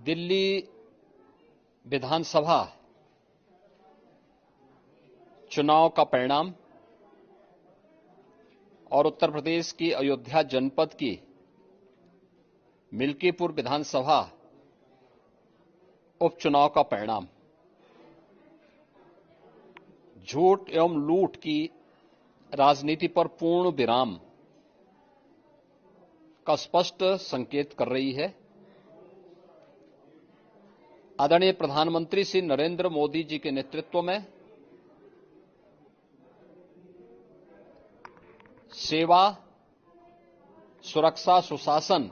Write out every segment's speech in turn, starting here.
दिल्ली विधानसभा चुनाव का परिणाम और उत्तर प्रदेश की अयोध्या जनपद की मिल्कीपुर विधानसभा उपचुनाव का परिणाम झूठ एवं लूट की राजनीति पर पूर्ण विराम का स्पष्ट संकेत कर रही है। आदरणीय प्रधानमंत्री श्री नरेंद्र मोदी जी के नेतृत्व में सेवा, सुरक्षा, सुशासन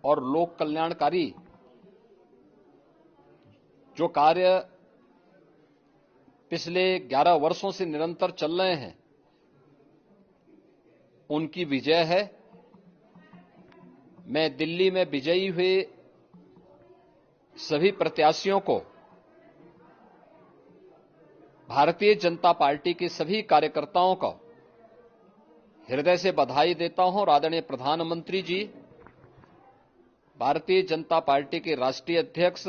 और लोक कल्याणकारी जो कार्य पिछले 11 वर्षों से निरंतर चल रहे हैं, उनकी विजय है। मैं दिल्ली में विजयी हुए सभी प्रत्याशियों को, भारतीय जनता पार्टी के सभी कार्यकर्ताओं को हृदय से बधाई देता हूं और आदरणीय प्रधानमंत्री जी, भारतीय जनता पार्टी के राष्ट्रीय अध्यक्ष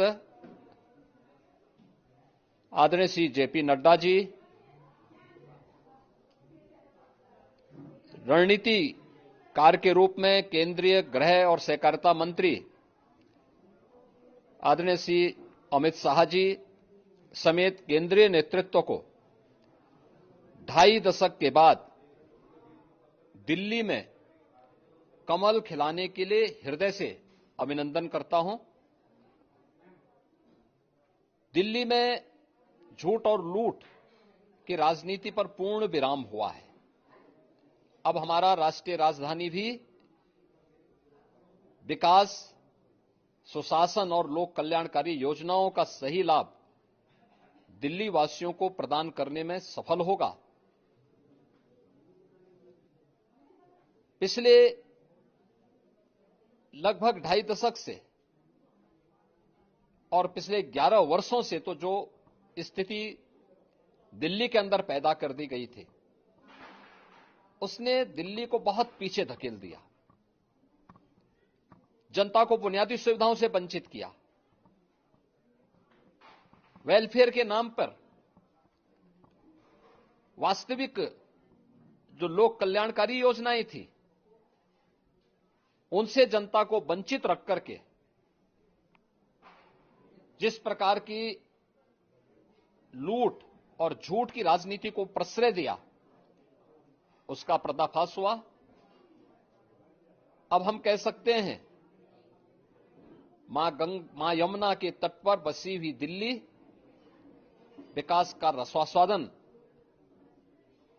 आदरणीय श्री जेपी नड्डा जी, रणनीतिकार के रूप में केंद्रीय गृह और सहकारिता मंत्री आदरणीय श्री अमित शाह जी समेत केंद्रीय नेतृत्व को 2.5 दशक के बाद दिल्ली में कमल खिलाने के लिए हृदय से अभिनंदन करता हूं। दिल्ली में झूठ और लूट की राजनीति पर पूर्ण विराम हुआ है। अब हमारा राष्ट्रीय राजधानी भी विकास, सुशासन और लोक कल्याणकारी योजनाओं का सही लाभ दिल्ली वासियों को प्रदान करने में सफल होगा। पिछले लगभग 2.5 दशक से और पिछले 11 वर्षों से तो जो स्थिति दिल्ली के अंदर पैदा कर दी गई थी, उसने दिल्ली को बहुत पीछे धकेल दिया, जनता को बुनियादी सुविधाओं से वंचित किया, वेलफेयर के नाम पर वास्तविक जो लोक कल्याणकारी योजनाएं थी उनसे जनता को वंचित रख करके जिस प्रकार की लूट और झूठ की राजनीति को प्रश्रय दिया, उसका पर्दाफाश हुआ। अब हम कह सकते हैं मां यमुना के तट पर बसी हुई दिल्ली विकास का रसास्वादन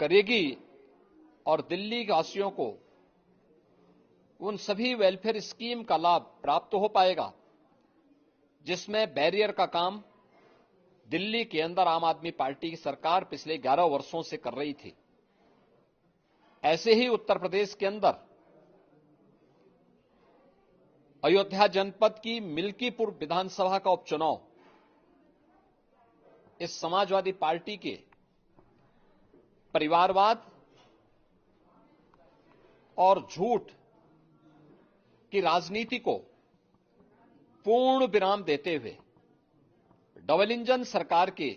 करेगी और दिल्ली वासियों को उन सभी वेलफेयर स्कीम का लाभ प्राप्त हो पाएगा जिसमें बैरियर का काम दिल्ली के अंदर आम आदमी पार्टी की सरकार पिछले 11 वर्षों से कर रही थी। ऐसे ही उत्तर प्रदेश के अंदर अयोध्या जनपद की मिल्कीपुर विधानसभा का उपचुनाव इस समाजवादी पार्टी के परिवारवाद और झूठ की राजनीति को पूर्ण विराम देते हुए डबल इंजन सरकार के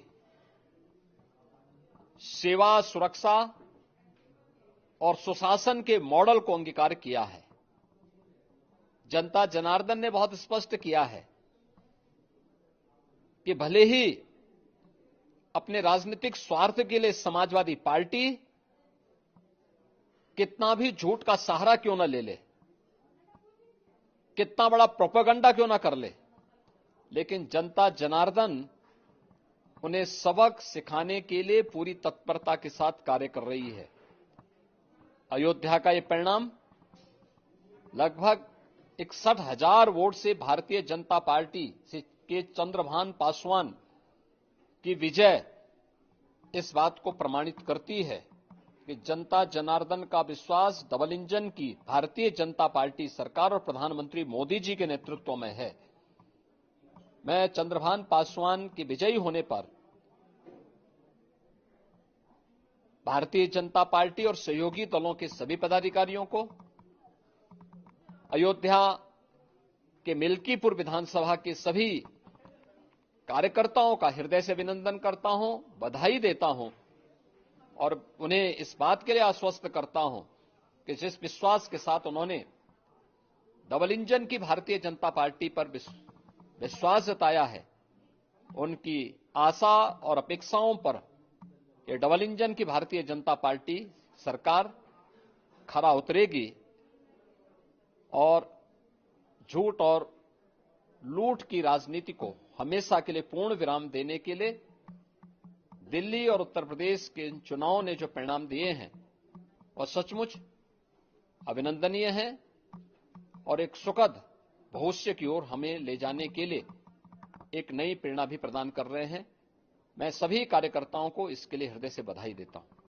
सेवा, सुरक्षा और सुशासन के मॉडल को अंगीकार किया है। जनता जनार्दन ने बहुत स्पष्ट किया है कि भले ही अपने राजनीतिक स्वार्थ के लिए समाजवादी पार्टी कितना भी झूठ का सहारा क्यों न ले ले, कितना बड़ा प्रोपेगेंडा क्यों ना कर ले, लेकिन जनता जनार्दन उन्हें सबक सिखाने के लिए पूरी तत्परता के साथ कार्य कर रही है। अयोध्या का यह परिणाम लगभग 61,000 वोट से भारतीय जनता पार्टी के चंद्रभान पासवान की विजय इस बात को प्रमाणित करती है कि जनता जनार्दन का विश्वास डबल इंजन की भारतीय जनता पार्टी सरकार और प्रधानमंत्री मोदी जी के नेतृत्व में है। मैं चंद्रभान पासवान के विजयी होने पर भारतीय जनता पार्टी और सहयोगी दलों के सभी पदाधिकारियों को, अयोध्या के मिल्कीपुर विधानसभा के सभी कार्यकर्ताओं का हृदय से अभिनंदन करता हूं, बधाई देता हूं और उन्हें इस बात के लिए आश्वस्त करता हूं कि जिस विश्वास के साथ उन्होंने डबल इंजन की भारतीय जनता पार्टी पर विश्वास जताया है, उनकी आशा और अपेक्षाओं पर ये डबल इंजन की भारतीय जनता पार्टी सरकार खरा उतरेगी और झूठ और लूट की राजनीति को हमेशा के लिए पूर्ण विराम देने के लिए दिल्ली और उत्तर प्रदेश के चुनावों ने जो परिणाम दिए हैं वह सचमुच अभिनंदनीय है और एक सुखद भविष्य की ओर हमें ले जाने के लिए एक नई प्रेरणा भी प्रदान कर रहे हैं। मैं सभी कार्यकर्ताओं को इसके लिए हृदय से बधाई देता हूं।